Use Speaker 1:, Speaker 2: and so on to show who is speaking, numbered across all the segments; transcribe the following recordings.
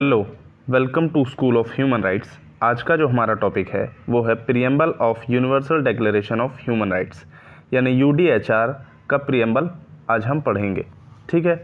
Speaker 1: Hello, welcome to school of human rights. आज का जो हमारा टॉपिक है वो है preamble of universal declaration of human rights, यानी यूडीएचआर का प्रियम्बल आज हम पढ़ेंगे। ठीक है,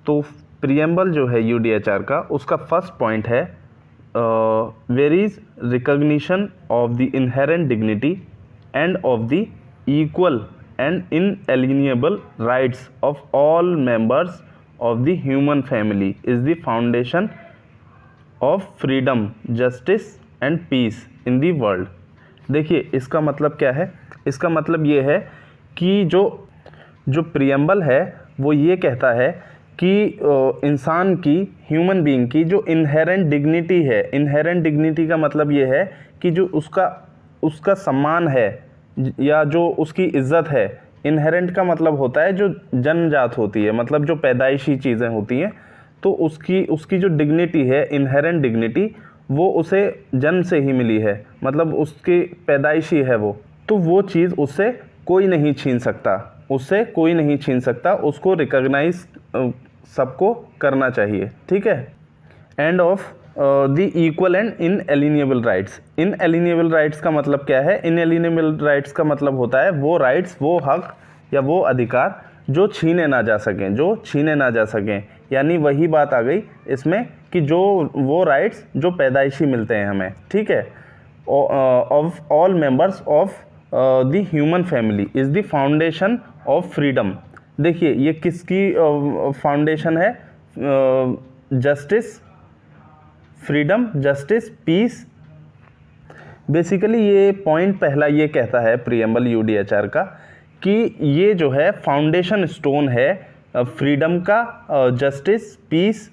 Speaker 1: तो प्रियम्बल जो है यूडीएचआर का, उसका फर्स्ट पॉइंट है where is recognition of the inherent dignity and of the equal and inalienable rights of all members of the human family is the foundation of freedom, justice and peace in the world। देखिए इसका मतलब क्या है। इसका मतलब ये है कि जो प्रियम्बल है वो ये कहता है कि इंसान की, ह्यूमन बीइंग की जो इनहेरेंट डिग्निटी है, इनहेरेंट डिग्निटी का मतलब ये है कि जो उसका सम्मान है या जो उसकी इज्जत है। इनहेरेंट का मतलब होता है जो जन्मजात होती है, मतलब जो पैदाइशी चीज़ें होती हैं, तो उसकी जो डिग्निटी है, इनहेरेंट डिग्निटी, वो उसे जन्म से ही मिली है, मतलब उसकी पैदाइशी है वो। तो वो चीज़ उससे कोई नहीं छीन सकता, उससे कोई नहीं छीन सकता, उसको रिकॉग्नाइज सबको करना चाहिए। ठीक है। And of the equal and inalienable rights. Inalienable rights का मतलब क्या है? इनएलिएनेबल राइट्स का मतलब होता है वो राइट्स, वो हक या वो अधिकार जो छीने ना जा सकें, जो छीने ना जा सकें। यानी वही बात आ गई इसमें कि जो वो राइट्स जो पैदाइशी मिलते हैं हमें। ठीक है। Of all members of the human family is the foundation of freedom. देखिए ये किसकी फाउंडेशन है? Justice, freedom, justice, peace. Basically ये पॉइंट पहला ये कहता है प्रियम्बल यूडीएचआर का कि ये जो है फाउंडेशन स्टोन है फ्रीडम का, जस्टिस, पीस,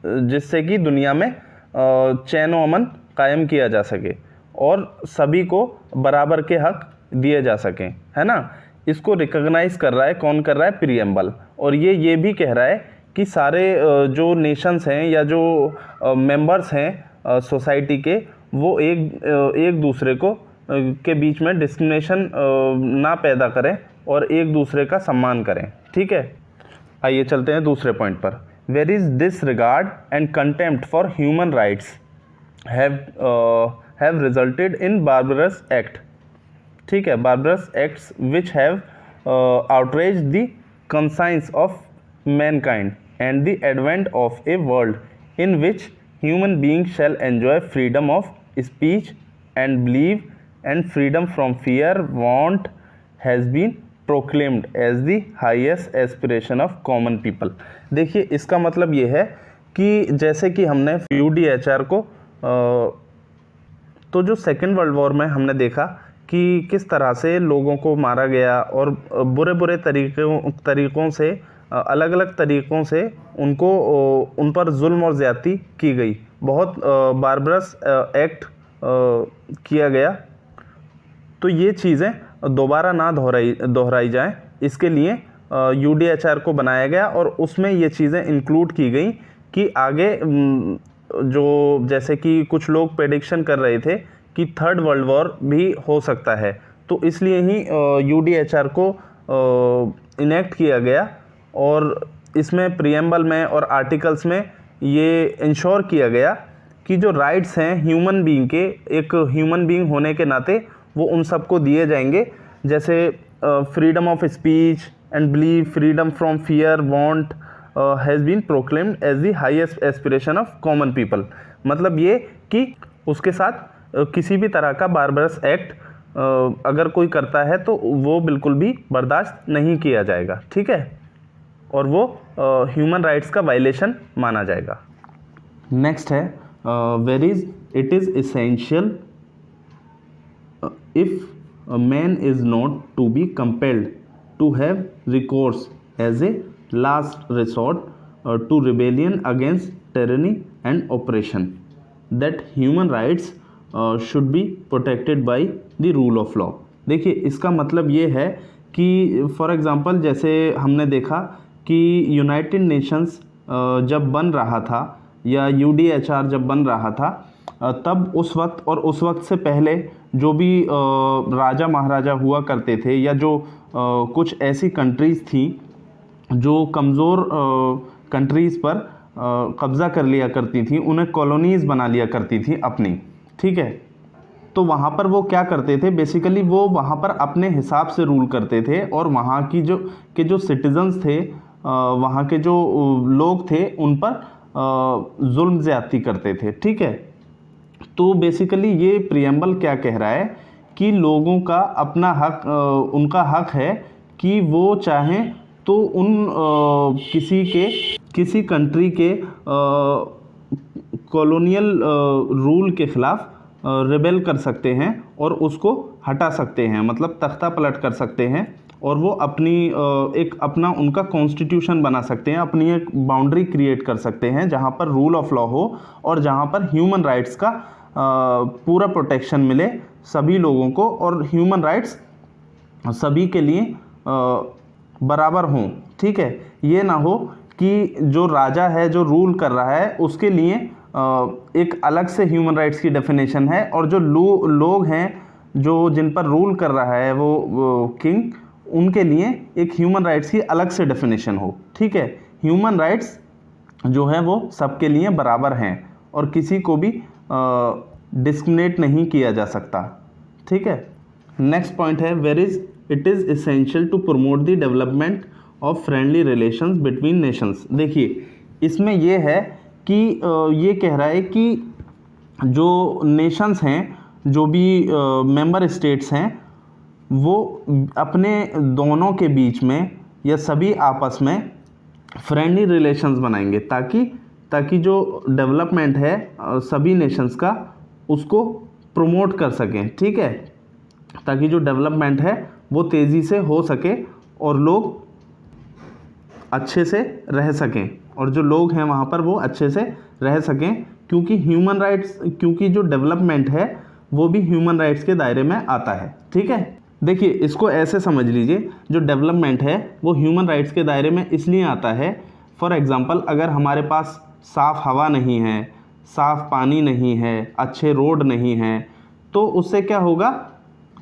Speaker 1: जिससे कि दुनिया में चैन व अमन कायम किया जा सके और सभी को बराबर के हक दिए जा सकें, है ना। इसको रिकॉग्नाइज कर रहा है, कौन कर रहा है? प्रियम्बल। और ये भी कह रहा है कि सारे जो नेशंस हैं या जो मेंबर्स हैं सोसाइटी के, वो एक दूसरे को के बीच में डिस्क्रिमिनेशन ना पैदा करें और एक दूसरे का सम्मान करें। ठीक है। आइए चलते हैं दूसरे पॉइंट पर। Where is disregard and contempt for human rights have resulted in barbarous act. ठीक है, barbarous acts which have outrage the conscience of mankind and the advent of a world in which human beings shall enjoy freedom of speech and belief and freedom from fear want has been proclaimed as the highest aspiration of common people। देखिए इसका मतलब ये है कि जैसे कि हमने UDHR को तो जो सेकेंड वर्ल्ड वॉर में हमने देखा कि किस तरह से लोगों को मारा गया और बुरे बुरे तरीक़ों से, अलग अलग तरीक़ों से उन पर जुल्म और ज़्यादती की गई। बहुत बार्बरस एक्ट किया गया। तो ये चीज़ें दोबारा ना दोहराई जाएं, इसके लिए यूडीएचआर को बनाया गया और उसमें ये चीज़ें इंक्लूड की गई कि आगे जो, जैसे कि कुछ लोग प्रेडिक्शन कर रहे थे कि थर्ड वर्ल्ड वॉर भी हो सकता है, तो इसलिए ही यूडीएचआर को इनेक्ट किया गया और इसमें प्रियम्बल में और आर्टिकल्स में ये इंश्योर किया गया कि जो राइट्स हैं ह्यूमन बीइंग के, एक ह्यूमन बीइंग होने के नाते वो उन सबको दिए जाएंगे, जैसे freedom of speech and belief, freedom from fear want has been proclaimed as the highest aspiration of common people. मतलब ये कि उसके साथ किसी भी तरह का बार्बरस एक्ट अगर कोई करता है तो वो बिल्कुल भी बर्दाश्त नहीं किया जाएगा। ठीक है, और वो ह्यूमन राइट्स का वायलेशन माना जाएगा। नेक्स्ट है where is it is essential if man is not to be compelled to have recourse as a last resort to rebellion against tyranny and oppression that human rights should be protected by the rule of law. देखिए इसका मतलब ये है कि for example जैसे हमने देखा कि यूनाइटेड नेशंस जब बन रहा था या यूडीएचआर जब बन रहा था, तब उस वक्त से पहले जो भी राजा महाराजा हुआ करते थे या जो कुछ ऐसी कंट्रीज़ थी जो कमज़ोर कंट्रीज़ पर कब्ज़ा कर लिया करती थी, उन्हें कॉलोनीज़ बना लिया करती थी अपनी, ठीक है। तो वहाँ पर वो क्या करते थे, बेसिकली वो वहाँ पर अपने हिसाब से रूल करते थे और वहाँ की जो सिटीजन्स थे, वहाँ के जो लोग थे उन पर जुल्म ज़्यादती करते थे, ठीक है। तो बेसिकली ये प्रियम्बल क्या कह रहा है कि लोगों का अपना हक, उनका हक है कि वो चाहें तो उन किसी कंट्री के कॉलोनियल रूल के ख़िलाफ़ रिबेल कर सकते हैं और उसको हटा सकते हैं, मतलब तख्ता पलट कर सकते हैं और वो अपनी एक अपना उनका कॉन्स्टिट्यूशन बना सकते हैं, अपनी एक बाउंड्री क्रिएट कर सकते हैं जहाँ पर रूल ऑफ लॉ हो और जहाँ पर ह्यूमन राइट्स का पूरा प्रोटेक्शन मिले सभी लोगों को और ह्यूमन राइट्स सभी के लिए बराबर हों, ठीक है। ये ना हो कि जो राजा है, जो रूल कर रहा है, उसके लिए एक अलग से ह्यूमन राइट्स की डेफिनेशन है और जो लोग हैं जो जिन पर रूल कर रहा है वो किंग, उनके लिए एक ह्यूमन राइट्स की अलग से डेफिनेशन हो, ठीक है। ह्यूमन राइट्स जो है वो सबके लिए बराबर हैं और किसी को भी डिस्क्रिमिनेट नहीं किया जा सकता, ठीक है। नेक्स्ट पॉइंट है whereas it is essential to promote the development of friendly relations between nations. देखिए इसमें ये है कि ये कह रहा है कि जो नेशंस हैं, जो भी मेंबर स्टेट्स हैं, वो अपने दोनों के बीच में या सभी आपस में फ्रेंडली रिलेशंस बनाएंगे ताकि जो डेवलपमेंट है सभी नेशंस का उसको प्रमोट कर सकें, ठीक है। ताकि जो डेवलपमेंट है वो तेज़ी से हो सके और लोग अच्छे से रह सकें और जो लोग हैं वहाँ पर वो अच्छे से रह सकें, क्योंकि जो डेवलपमेंट है वो भी ह्यूमन राइट्स के दायरे में आता है, ठीक है। देखिए इसको ऐसे समझ लीजिए, जो डेवलपमेंट है वो ह्यूमन राइट्स के दायरे में इसलिए आता है, फॉर एग्ज़ाम्पल अगर हमारे पास साफ़ हवा नहीं है, साफ़ पानी नहीं है, अच्छे रोड नहीं हैं, तो उससे क्या होगा,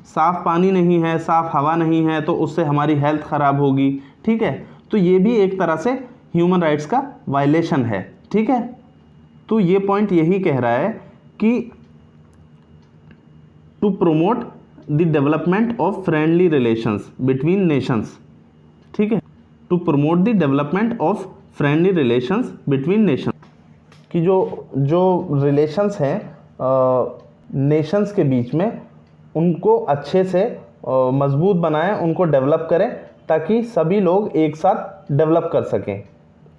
Speaker 1: साफ़ पानी नहीं है, साफ़ हवा नहीं है, तो उससे हमारी हेल्थ ख़राब होगी, ठीक है। तो ये भी एक तरह से ह्यूमन राइट्स का वायलेशन है, ठीक है। तो ये पॉइंट यही कह रहा है कि to promote the development of friendly relations between nations, ठीक है। To promote the development of friendly relations between nations, कि जो रिलेशंस हैं नेशंस के बीच में उनको अच्छे से मजबूत बनाएं, उनको डेवलप करें ताकि सभी लोग एक साथ डेवलप कर सकें,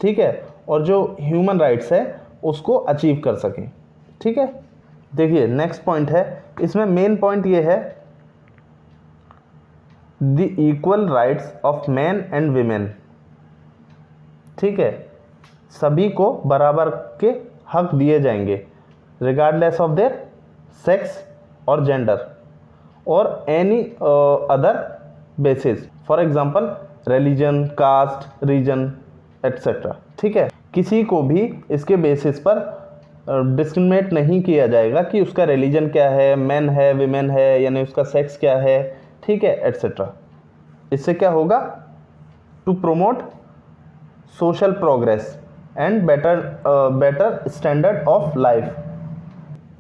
Speaker 1: ठीक है, और जो ह्यूमन राइट्स है उसको अचीव कर सकें, ठीक है। देखिए नेक्स्ट पॉइंट है, इसमें मेन पॉइंट ये है the equal rights of man and women, ठीक है। सभी को बराबर के हक दिए जाएंगे रिगार्डलेस ऑफ देयर सेक्स और जेंडर और any other basis, for example religion, caste, region etcetera, ठीक है। किसी को भी इसके बेसिस पर डिस्क्रिमिनेट नहीं किया जाएगा कि उसका रिलीजन क्या है, मैन है, वीमेन है, यानी उसका सेक्स क्या है, ठीक है, एट्सेट्रा। इससे क्या होगा, to promote social progress and better standard of life.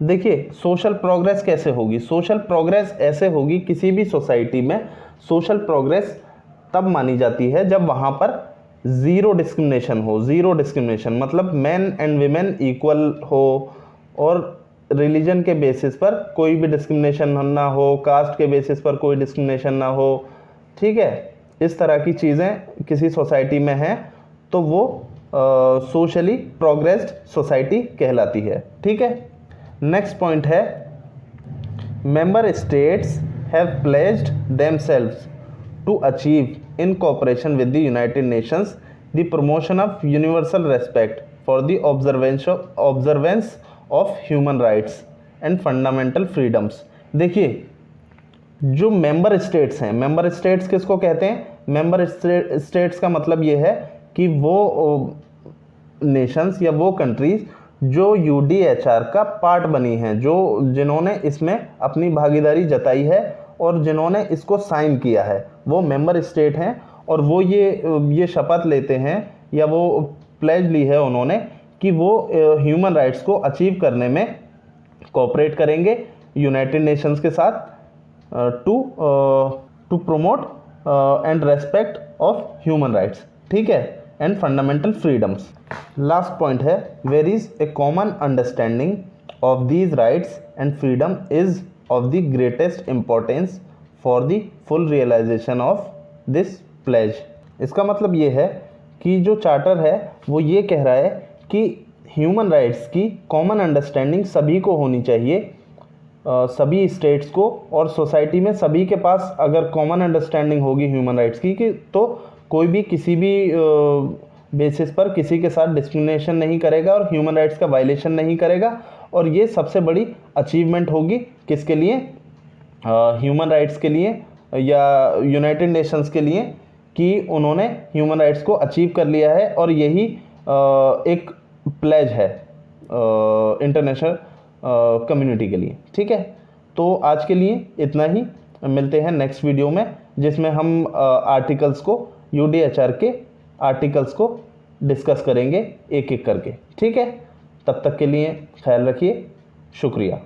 Speaker 1: देखिए सोशल प्रोग्रेस कैसे होगी, सोशल प्रोग्रेस ऐसे होगी, किसी भी सोसाइटी में सोशल प्रोग्रेस तब मानी जाती है जब वहाँ पर ज़ीरो डिस्क्रिमिनेशन हो। ज़ीरो डिस्क्रिमिनेशन मतलब मैन एंड वीमेन इक्वल हो और रिलीजन के बेसिस पर कोई भी डिस्क्रिमिनेशन ना हो, कास्ट के बेसिस पर कोई डिस्क्रिमिनेशन ना हो, ठीक है। इस तरह की चीज़ें किसी सोसाइटी में हैं तो वो सोशली प्रोग्रेस्ड सोसाइटी कहलाती है, ठीक है। नेक्स्ट पॉइंट है member states have pledged themselves to achieve in cooperation with the United Nations the promotion of universal respect for the observance of human rights and fundamental freedoms. देखिए जो member states हैं, member states किसको कहते हैं, member states का मतलब ये है कि वो नेशंस या वो कंट्रीज जो UDHR का पार्ट बनी हैं, जिन्होंने इसमें अपनी भागीदारी जताई है और जिन्होंने इसको साइन किया है, वो मेंबर स्टेट हैं। और वो ये शपथ लेते हैं या वो प्लेज ली है उन्होंने कि वो ह्यूमन राइट्स को अचीव करने में कोऑपरेट करेंगे यूनाइटेड नेशंस के साथ to promote and respect of human rights, ठीक है, and fundamental freedoms. Last point है, where is a common understanding of these rights and freedom is of the greatest importance for the full realization of this pledge. इसका मतलब ये है कि जो charter है वो ये कह रहा है कि ह्यूमन राइट्स की कॉमन अंडरस्टैंडिंग सभी को होनी चाहिए, सभी स्टेट्स को और सोसाइटी में सभी के पास अगर कॉमन अंडरस्टैंडिंग होगी ह्यूमन राइट्स की कि तो कोई भी किसी भी बेसिस पर किसी के साथ डिस्क्रिमिनेशन नहीं करेगा और ह्यूमन राइट्स का वायलेशन नहीं करेगा। और ये सबसे बड़ी अचीवमेंट होगी किसके लिए, ह्यूमन राइट्स के लिए या यूनाइटेड नेशंस के लिए, कि उन्होंने ह्यूमन राइट्स को अचीव कर लिया है। और यही एक प्लेज है इंटरनेशनल कम्युनिटी के लिए, ठीक है। तो आज के लिए इतना ही, मिलते हैं नेक्स्ट वीडियो में जिसमें हम आर्टिकल्स को UDHR के आर्टिकल्स को डिस्कस करेंगे एक एक करके, ठीक है। तब तक के लिए ख्याल रखिए, शुक्रिया।